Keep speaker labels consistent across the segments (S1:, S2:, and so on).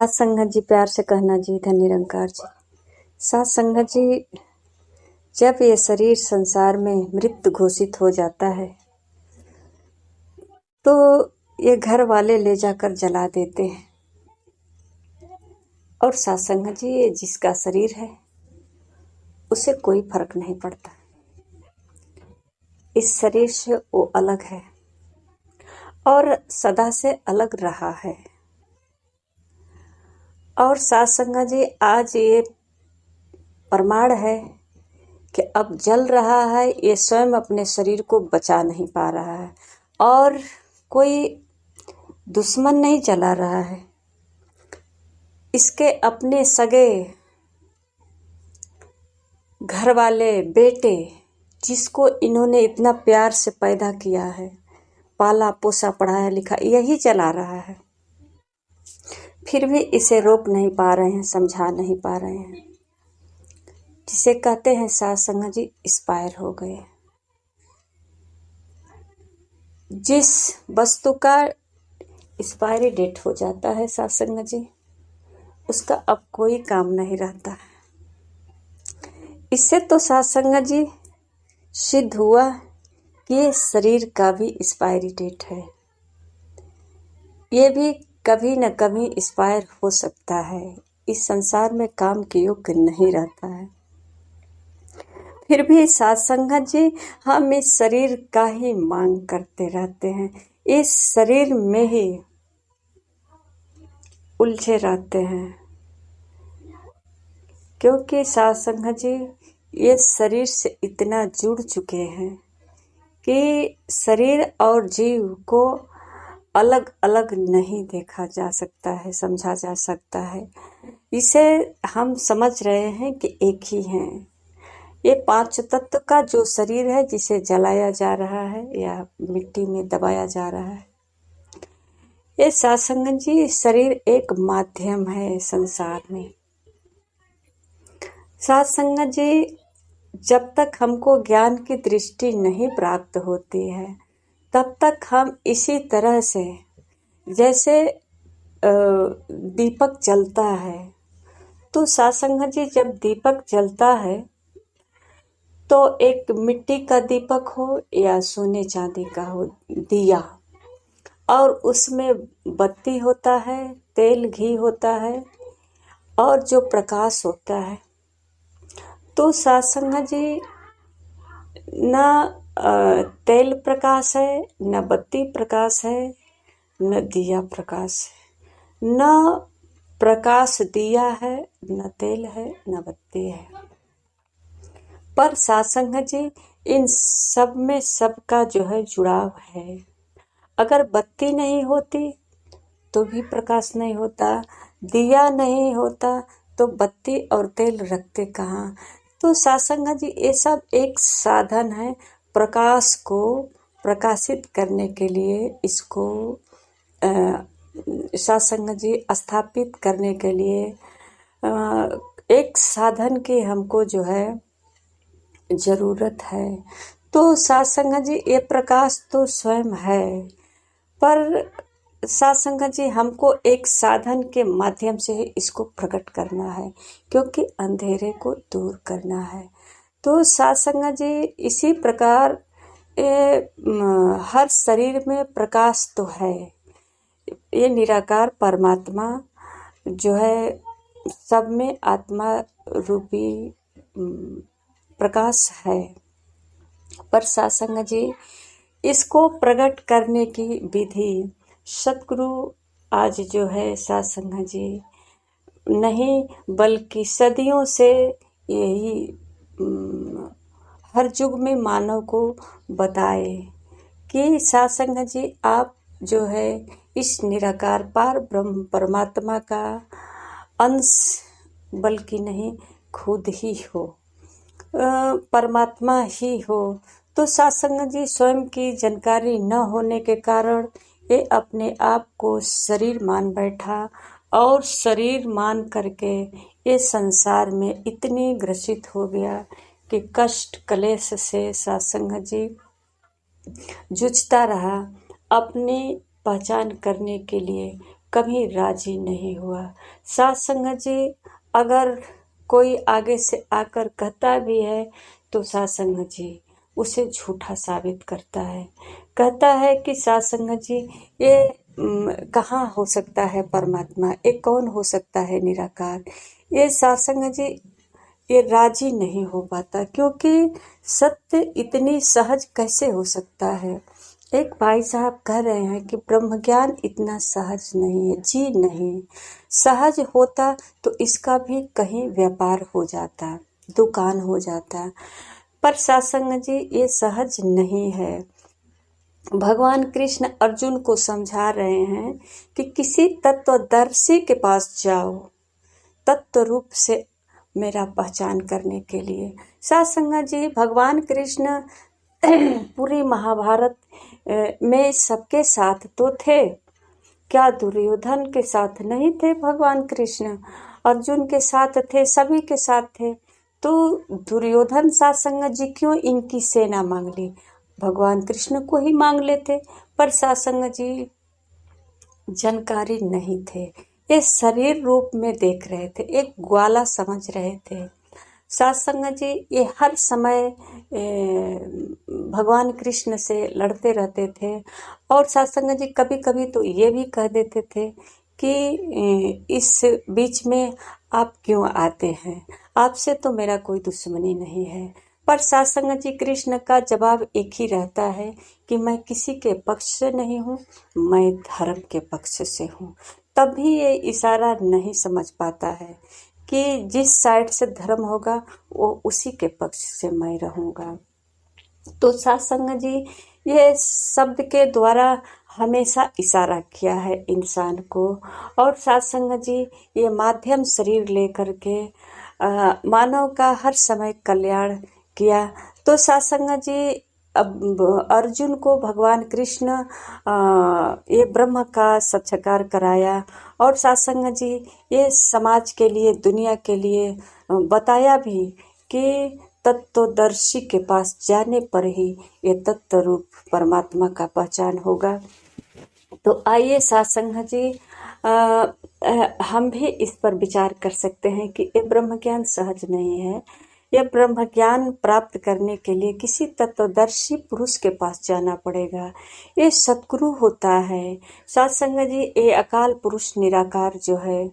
S1: सात संगत जी, प्यार से कहना जी, धन निरंकार जी। सात संगत जी, जब ये शरीर संसार में मृत घोषित हो जाता है तो ये घर वाले ले जाकर जला देते हैं। और सात संगत जी, ये जिसका शरीर है उसे कोई फर्क नहीं पड़ता। इस शरीर से वो अलग है और सदा से अलग रहा है। और सात संगत जी, आज ये प्रमाण है कि अब जल रहा है, ये स्वयं अपने शरीर को बचा नहीं पा रहा है और कोई दुश्मन नहीं जला रहा है। इसके अपने सगे घर वाले बेटे, जिसको इन्होंने इतना प्यार से पैदा किया है, पाला पोसा पढ़ाया लिखा, यही जला रहा है। फिर भी इसे रोक नहीं पा रहे हैं, समझा नहीं पा रहे हैं, जिसे कहते हैं सात संगत जी एक्सपायर हो गए। जिस वस्तु का एक्सपायरी डेट हो जाता है सात संगत जी, उसका अब कोई काम नहीं रहता है। इससे तो सात संगत जी सिद्ध हुआ कि ये शरीर का भी एक्सपायरी डेट है, ये भी कभी न कभी एक्सपायर हो सकता है। इस संसार में काम के योग्य नहीं रहता है। फिर भी सात संगत जी, हम इस शरीर का ही मांग करते रहते हैं, इस शरीर में ही उलझे रहते हैं, क्योंकि सात संगत जी ये शरीर से इतना जुड़ चुके हैं कि शरीर और जीव को अलग अलग नहीं देखा जा सकता है, समझा जा सकता है। इसे हम समझ रहे हैं कि एक ही हैं। ये पांच तत्व का जो शरीर है, जिसे जलाया जा रहा है या मिट्टी में दबाया जा रहा है, ये सात संगत जी शरीर एक माध्यम है संसार में। सात संगत जी, जब तक हमको ज्ञान की दृष्टि नहीं प्राप्त होती है, तब तक हम इसी तरह से, जैसे दीपक जलता है, तो सात संगत जी जब दीपक जलता है तो एक मिट्टी का दीपक हो या सोने चांदी का हो दिया, और उसमें बत्ती होता है, तेल घी होता है और जो प्रकाश होता है, तो सात संगत जी न तेल प्रकाश है, न बत्ती प्रकाश है, न दिया प्रकाश है, न प्रकाश दिया है, न तेल है, न बत्ती है। पर सात संगत जी, इन सब में सबका जो है जुड़ाव है। अगर बत्ती नहीं होती तो भी प्रकाश नहीं होता, दिया नहीं होता तो बत्ती और तेल रखते कहाँ। तो सात संगत जी, ये सब एक साधन है प्रकाश को प्रकाशित करने के लिए, इसको सात संगत जी स्थापित करने के लिए एक साधन की हमको जो है जरूरत है। तो सात संगत जी, ये प्रकाश तो स्वयं है, पर सात संगत जी हमको एक साधन के माध्यम से ही इसको प्रकट करना है, क्योंकि अंधेरे को दूर करना है। तो सात संगत जी, इसी प्रकार हर शरीर में प्रकाश तो है। ये निराकार परमात्मा जो है सब में आत्मा रूपी प्रकाश है। पर सात संगत जी, इसको प्रकट करने की विधि सतगुरु आज जो है सात संगत जी नहीं, बल्कि सदियों से यही हर युग में मानव को बताए कि सात संगत जी, आप जो है इस निराकार पार ब्रह्म परमात्मा का अंश बल्कि नहीं, खुद ही हो, परमात्मा ही हो। तो सात संगत जी, स्वयं की जानकारी न होने के कारण ये अपने आप को शरीर मान बैठा और शरीर मान करके ये संसार में इतनी ग्रसित हो गया कि कष्ट कलेश से सात संगत जी जूझता रहा। अपनी पहचान करने के लिए कभी राजी नहीं हुआ। साथ संगत जी, अगर कोई आगे से आकर कहता भी है तो साथ संगत जी उसे झूठा साबित करता है। कहता है कि साथ संगत जी ये कहाँ हो सकता है परमात्मा, ये कौन हो सकता है निराकार। ये साथ संगत जी ये राजी नहीं हो पाता, क्योंकि सत्य इतनी सहज कैसे हो सकता है। एक भाई साहब कह रहे हैं कि ब्रह्म ज्ञान इतना सहज नहीं है। जी नहीं, सहज होता तो इसका भी कहीं व्यापार हो जाता, दुकान हो जाता, पर सत्संग जी ये सहज नहीं है। भगवान कृष्ण अर्जुन को समझा रहे हैं कि किसी तत्वदर्शी के पास जाओ तत्व रूप से मेरा पहचान करने के लिए। सत्संग जी, भगवान कृष्ण पूरी महाभारत में सबके साथ तो थे, क्या दुर्योधन के साथ नहीं थे भगवान कृष्ण? अर्जुन के साथ थे, सभी के साथ थे। तो दुर्योधन सत्संग जी क्यों इनकी सेना मांग ली? भगवान कृष्ण को ही मांग लेते, पर सत्संग जी जानकारी नहीं थे, ये शरीर रूप में देख रहे थे, एक ग्वाला समझ रहे थे। सत्संग जी ये हर समय भगवान कृष्ण से लड़ते रहते थे, और सत्संग जी कभी कभी तो ये भी कह देते थे कि इस बीच में आप क्यों आते हैं, आपसे तो मेरा कोई दुश्मनी नहीं है। पर सत्संग जी कृष्ण का जवाब एक ही रहता है कि मैं किसी के पक्ष से नहीं हूँ, मैं धर्म के पक्ष से हूँ। तभी ये इशारा नहीं समझ पाता है कि जिस साइड से धर्म होगा वो उसी के पक्ष से मैं रहूँगा। तो सत्संग जी ये शब्द के द्वारा हमेशा इशारा किया है इंसान को, और सत्संग जी ये माध्यम शरीर लेकर के मानव का हर समय कल्याण किया। तो सत्संग जी अब अर्जुन को भगवान कृष्ण ये ब्रह्म का साक्षात्कार कराया, और सत्संग जी ये समाज के लिए, दुनिया के लिए बताया भी कि तत्वदर्शी के पास जाने पर ही ये तत्व रूप परमात्मा का पहचान होगा। तो आइए सत्संग जी हम भी इस पर विचार कर सकते हैं कि ये ब्रह्म ज्ञान सहज नहीं है। यह ब्रह्म ज्ञान प्राप्त करने के लिए किसी तत्वदर्शी पुरुष के पास जाना पड़ेगा। ये सद्गुरु होता है। सत्संग जी ये अकाल पुरुष निराकार जो है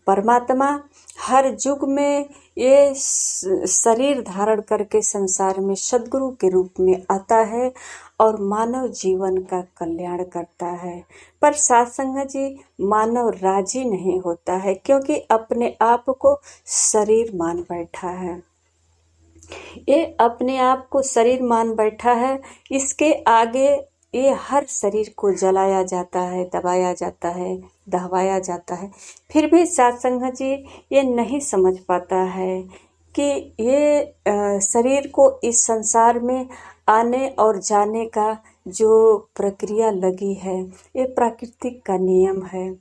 S1: परमात्मा हर युग में ये शरीर धारण करके संसार में सद्गुरु के रूप में आता है और मानव जीवन का कल्याण करता है। पर सत्संग जी मानव राजी नहीं होता है, क्योंकि अपने आप को शरीर मान बैठा है। ये अपने आप को शरीर मान बैठा है, इसके आगे ये हर शरीर को जलाया जाता है, दबाया जाता है, दहवाया जाता है। फिर भी सत्संग जी ये नहीं समझ पाता है कि ये शरीर को इस संसार में आने और जाने का जो प्रक्रिया लगी है ये प्राकृतिक का नियम है।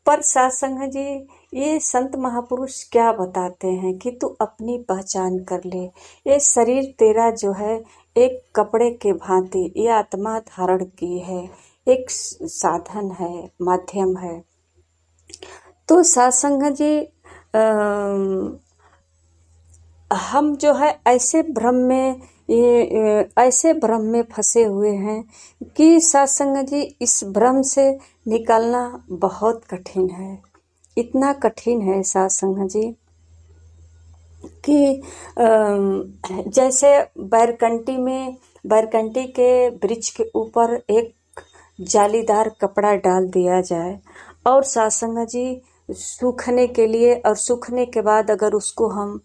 S1: पर सत्संग जी ये संत महापुरुष क्या बताते हैं कि तू अपनी पहचान कर ले। ये शरीर तेरा जो है एक कपड़े के भांति ये आत्मा धारण की है, एक साधन है, माध्यम है। तो सत्संग जी हम जो है ऐसे भ्रम में फंसे हुए हैं कि सत्संग जी इस भ्रम से निकलना बहुत कठिन है। इतना कठिन है सत्संग जी कि जैसे बैरकंटी के वृक्ष के ऊपर एक जालीदार कपड़ा डाल दिया जाए और सत्संग जी सूखने के लिए, और सूखने के बाद अगर उसको हम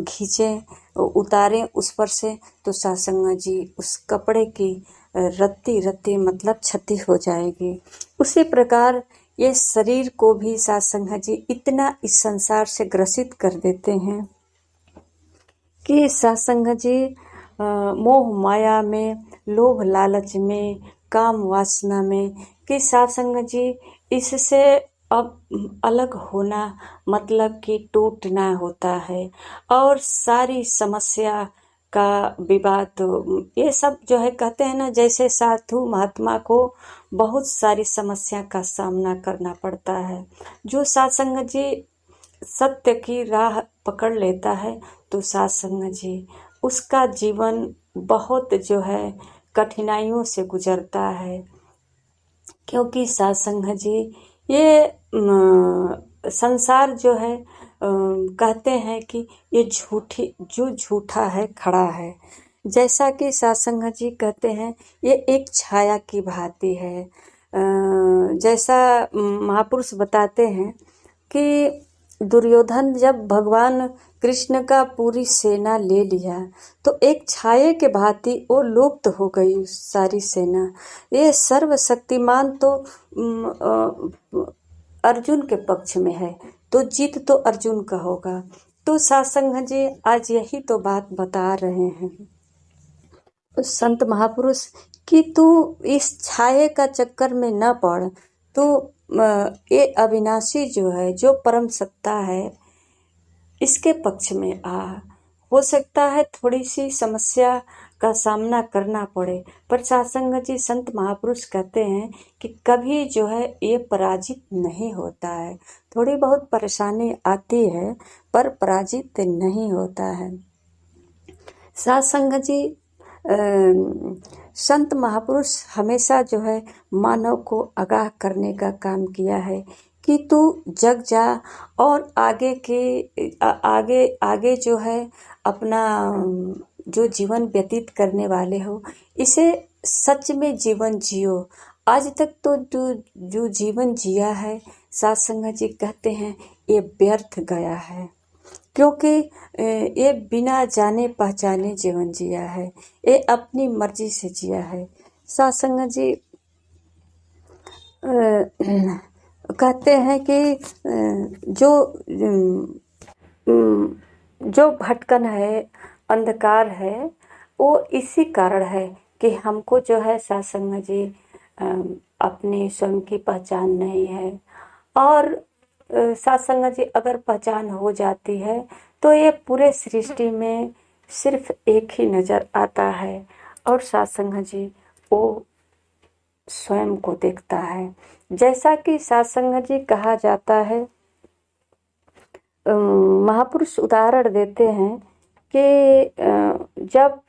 S1: खींचें, उतारें उस पर से, तो सत्संग जी उस कपड़े की रत्ती मतलब क्षति हो जाएगी। उसी प्रकार ये शरीर को भी सत्संग जी इतना इस संसार से ग्रसित कर देते हैं कि सत्संग जी मोह माया में, लोभ लालच में, काम वासना में, कि सत्संग जी इससे अब अलग होना मतलब कि टूटना होता है, और सारी समस्या का विवाद ये सब जो है कहते हैं ना, जैसे साधु महात्मा को बहुत सारी समस्या का सामना करना पड़ता है। जो साधु जी सत्य की राह पकड़ लेता है तो साधु जी उसका जीवन बहुत जो है कठिनाइयों से गुजरता है, क्योंकि साधु जी ये संसार जो है कहते हैं कि ये झूठा है खड़ा है। जैसा कि साधु जी कहते हैं ये एक छाया की भांति है। जैसा महापुरुष बताते हैं कि दुर्योधन जब भगवान कृष्ण का पूरी सेना ले लिया तो एक छाये के भांति वो लुप्त हो गई उस सारी सेना। ये सर्वशक्तिमान तो अर्जुन के पक्ष में है, तो जीत तो अर्जुन का होगा। तो साधु जी आज यही तो बात बता रहे हैं संत महापुरुष कि तू इस छाये का चक्कर में न पड़, तो ये अविनाशी जो है, जो परम सत्ता है, इसके पक्ष में आ। हो सकता है थोड़ी सी समस्या का सामना करना पड़े, पर साधु जी संत महापुरुष कहते हैं कि कभी जो है ये पराजित नहीं होता है। थोड़ी बहुत परेशानी आती है पर पराजित नहीं होता है। साधु जी संत महापुरुष हमेशा जो है मानव को आगाह करने का काम किया है कि तू जग जा और आगे जो है अपना जो जीवन व्यतीत करने वाले हो इसे सच में जीवन जियो। आज तक तो जो जीवन जिया है साधु जी कहते हैं ये व्यर्थ गया है, क्योंकि ये बिना जाने पहचाने जीवन जिया है, ये अपनी मर्जी से जिया है। साधु जी कहते हैं कि जो भटकन है, अंधकार है, वो इसी कारण है कि हमको जो है साधु जी अपने स्वयं की पहचान नहीं है। और साधु जी अगर पहचान हो जाती है तो ये पूरे सृष्टि में सिर्फ एक ही नज़र आता है और साधु जी वो स्वयं को देखता है। जैसा कि साधु जी कहा जाता है, महापुरुष उदाहरण देते हैं कि जब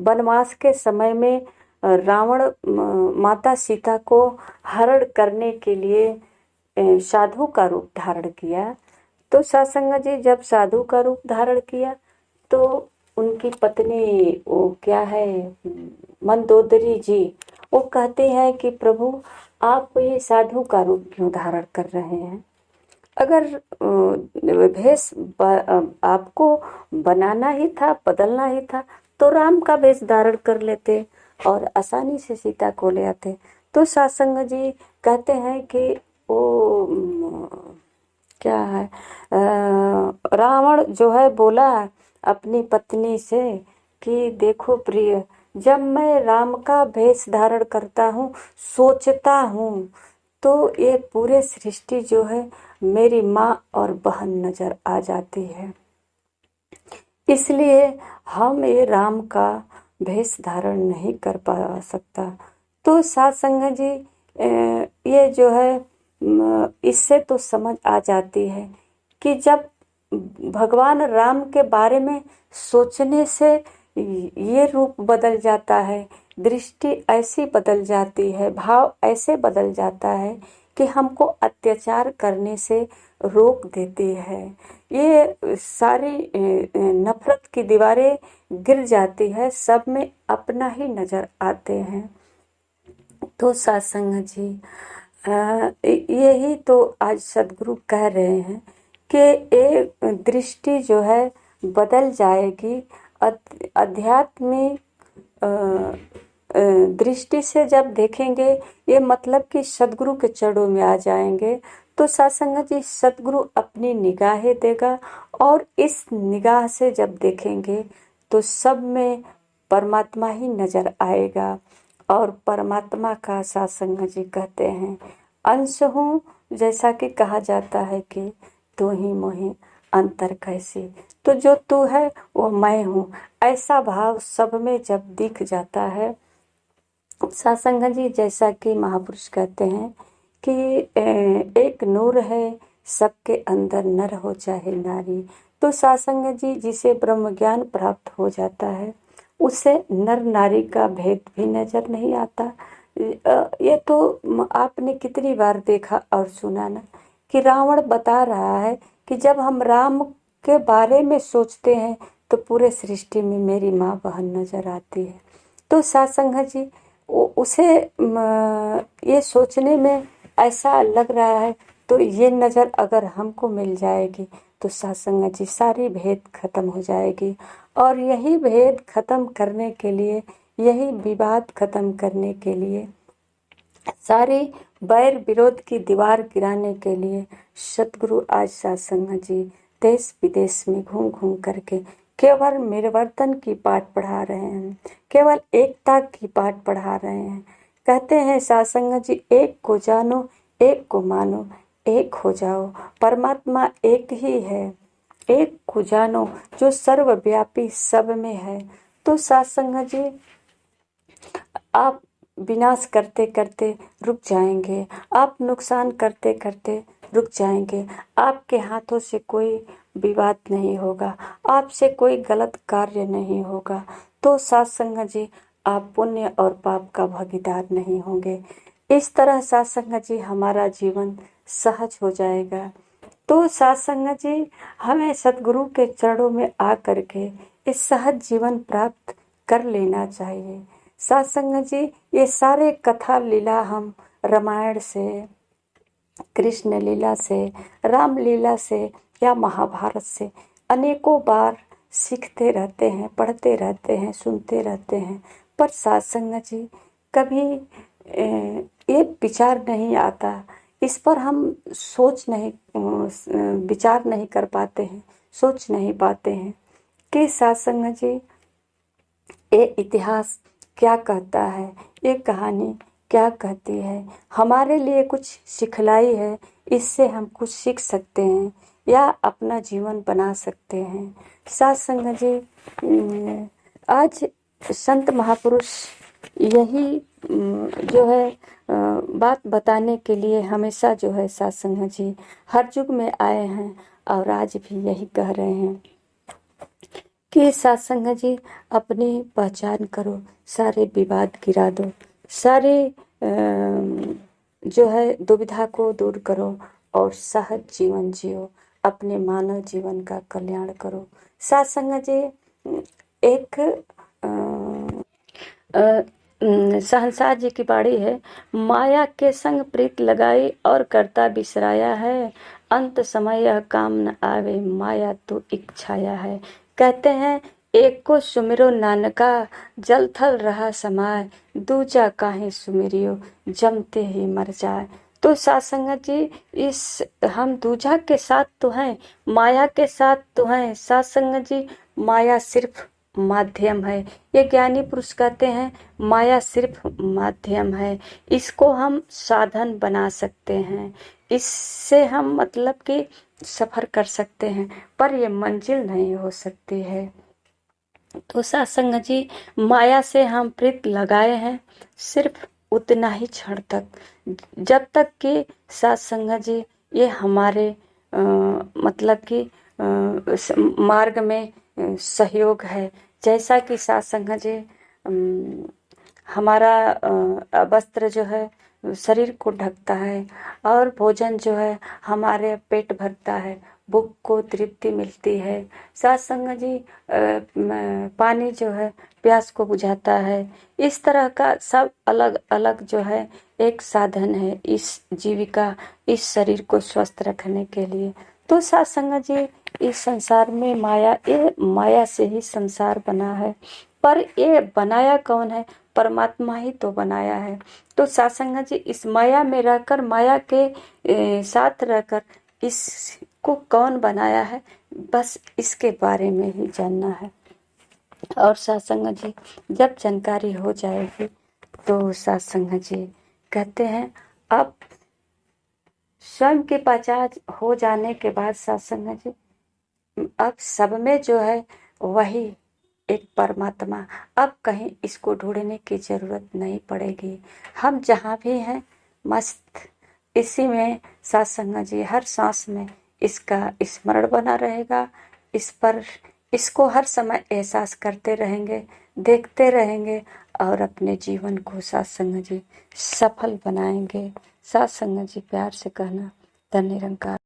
S1: वनवास के समय में रावण माता सीता को हरण करने के लिए साधु का रूप धारण किया, तो साधु जी जब साधु का रूप धारण किया तो उनकी पत्नी वो क्या है मंदोदरी जी, वो कहते हैं कि प्रभु आप ये साधु का रूप क्यों धारण कर रहे हैं? अगर भेष आपको बनाना ही था, बदलना ही था, तो राम का भेष धारण कर लेते और आसानी से सीता को ले आते। तो साधु जी कहते हैं कि वो क्या है रावण जो है बोला अपनी पत्नी से कि देखो प्रिय, जब मैं राम का भेष धारण करता हूँ, सोचता हूँ, तो ये पूरे सृष्टि जो है मेरी माँ और बहन नजर आ जाती है, इसलिए हम ये राम का भेष धारण नहीं कर पा सकता। तो साधु जी ये जो है इससे तो समझ आ जाती है कि जब भगवान राम के बारे में सोचने से ये रूप बदल जाता है, दृष्टि ऐसी बदल जाती है, भाव ऐसे बदल जाता है कि हमको अत्याचार करने से रोक देती है। ये सारी नफरत की दीवारें गिर जाती है, सब में अपना ही नजर आते हैं। तो साधु जी यही तो आज सदगुरु कह रहे हैं कि एक दृष्टि जो है बदल जाएगी। आध्यात्मिक दृष्टि से जब देखेंगे, ये मतलब कि सदगुरु के चरणों में आ जाएंगे, तो साधु जी सदगुरु अपनी निगाहें देगा और इस निगाह से जब देखेंगे तो सब में परमात्मा ही नजर आएगा। और परमात्मा का साधु जी कहते हैं अंश हूँ, जैसा कि कहा जाता है कि तू ही मोहि अंतर कैसी, तो जो तू है वो मैं हूँ, ऐसा भाव सब में जब दिख जाता है सत्संग जी, जैसा कि महापुरुष कहते हैं कि एक नूर है सबके अंदर, नर हो चाहे नारी। तो सत्संग जी, जिसे ब्रह्म ज्ञान प्राप्त हो जाता है उसे नर नारी का भेद भी नजर नहीं आता। ये तो आपने कितनी बार देखा और सुना ना कि रावण बता रहा है कि जब हम राम के बारे में सोचते हैं तो पूरे सृष्टि में मेरी माँ बहन नजर आती है। तो सत्संग जी, उसे ये सोचने में ऐसा लग रहा है, तो ये नज़र अगर हमको मिल जाएगी तो सत्संग जी सारी भेद खत्म हो जाएगी। और यही भेद खत्म करने के लिए, यही विवाद खत्म करने के लिए, सारी बैर विरोध की दीवार गिराने के लिए सतगुरु आज सत्संग जी देश विदेश में घूम घूम करके केवल मिलवर्तन की पाठ पढ़ा रहे हैं, केवल एकता की पाठ पढ़ा रहे हैं। कहते हैं सत्संग जी, एक को जानो, एक को मानो, एक हो जाओ, परमात्मा एक ही है। एक को जानो जो सर्वव्यापी सब में है। तो सत्संग जी, आप विनाश करते करते रुक जाएंगे, आप नुकसान करते करते रुक जाएंगे। आपके हाथों से कोई विवाद नहीं होगा, आपसे कोई गलत कार्य नहीं होगा। तो सत्संग जी, आप पुण्य और पाप का भागीदार नहीं होंगे। इस तरह सत्संग जी हमारा जीवन सहज हो जाएगा। तो सत्संग जी, हमें सतगुरु के चरणों में आ करके इस सहज जीवन प्राप्त कर लेना चाहिए। सत्संग जी, ये सारे कथा लीला हम रामायण से, कृष्ण लीला से, राम लीला से या महाभारत से अनेकों बार सीखते रहते हैं, पढ़ते रहते हैं, सुनते रहते हैं, पर सत्संग जी कभी ये विचार नहीं आता, इस पर हम सोच नहीं, विचार नहीं कर पाते हैं, सोच नहीं पाते हैं कि सत्संग जी ये इतिहास क्या कहता है, ये कहानी क्या कहती है, हमारे लिए कुछ सिखलाई है, इससे हम कुछ सीख सकते हैं या अपना जीवन बना सकते हैं। सत्संग जी, आज संत महापुरुष यही जो है बात बताने के लिए हमेशा जो है सत्संग जी हर युग में आए हैं और आज भी यही कह रहे हैं कि सत्संग जी अपनी पहचान करो, सारे विवाद गिरा दो, सारे जो है दुविधा को दूर करो और सहज जीवन जियो, अपने मानव जीवन का कल्याण करो। सत्संग जी एक शहंशाह जी की बाड़ी है, माया के संग प्रीत लगाई और करता बिसराया है, अंत समय यह काम न आवे, माया तो एक छाया है। कहते हैं एक को सुमिरो नानका, जल थल रहा समाय, दूजा काहे सुमिरियो, जमते ही मर जाए। तो सत्संग जी, इस हम दूजा के साथ तो हैं, माया के साथ तो हैं। सत्संग जी, माया सिर्फ माध्यम है। ये ज्ञानी पुरुष कहते हैं माया सिर्फ माध्यम है, इसको हम साधन बना सकते हैं, इससे हम मतलब कि सफर कर सकते हैं, पर ये मंजिल नहीं हो सकती है। तो सत्संग जी, माया से हम प्रीत लगाए हैं सिर्फ उतना ही क्षण तक, जब तक कि सत्संग जी ये हमारे मतलब कि मार्ग में सहयोग है। जैसा कि सत्संग जी हमारा वस्त्र जो है शरीर को ढकता है और भोजन जो है हमारे पेट भरता है, भूख को तृप्ति मिलती है। सत्संग जी पानी जो है प्यास को बुझाता है। इस तरह का सब अलग अलग जो है एक साधन है इस जीविका, इस शरीर को स्वस्थ रखने के लिए। तो सत्संग जी, इस संसार में माया से ही संसार बना है, पर ये बनाया कौन है? परमात्मा ही तो बनाया है। तो सत्संग जी, इस माया में रहकर, माया के साथ रहकर इसको कौन बनाया है, बस इसके बारे में ही जानना है। और सत्संग जी जब जानकारी हो जाएगी तो सत्संग जी कहते हैं अब स्वयं की पहचान हो जाने के बाद सत्संग जी अब सब में जो है वही एक परमात्मा। अब कहीं इसको ढूंढने की जरूरत नहीं पड़ेगी। हम जहाँ भी हैं मस्त इसी में सत्संग जी, हर सांस में इसका स्मरण बना रहेगा। इस पर इसको हर समय एहसास करते रहेंगे, देखते रहेंगे और अपने जीवन को सत्संग जी सफल बनाएंगे। सत्संग जी प्यार से कहना, धन्य निरंकार।